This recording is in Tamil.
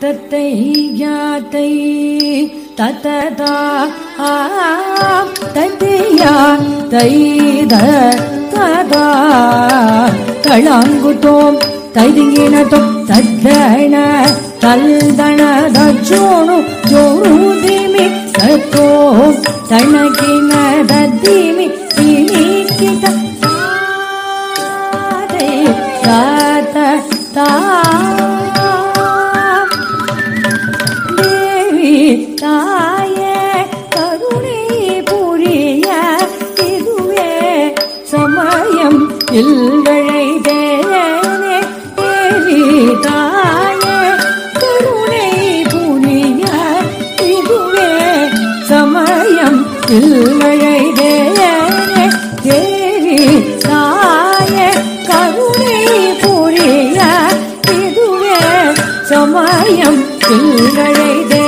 தத்தை யாத்தை தத்ததா தத்தையா தைத ததா தளாங்குட்டோம் தைದಿಂಗಿನತೋ ತದ್ದಣ ತಲ್ದಣದ ಜೋಣು ಜೋರುದಿಮಿ ತತ್ತೋ ತಣಗಿನ ದದ್ದಿಮಿ ತಿಮಿಕಿತ ತಾತೆ ತಾತ ತಾ ದೇವಿ ತಾಯೇ ಕರುಣೆ ಪುರಿಯ ಇದುವೇ ಸಮಯಂ ಇಲ್ವಳೈದೆ தாயே கருணை புரிய இதுவே சமயம் இல்லைதே தேவி தாயே கருணை புரிய இதுவே சமயம் இல்லைதே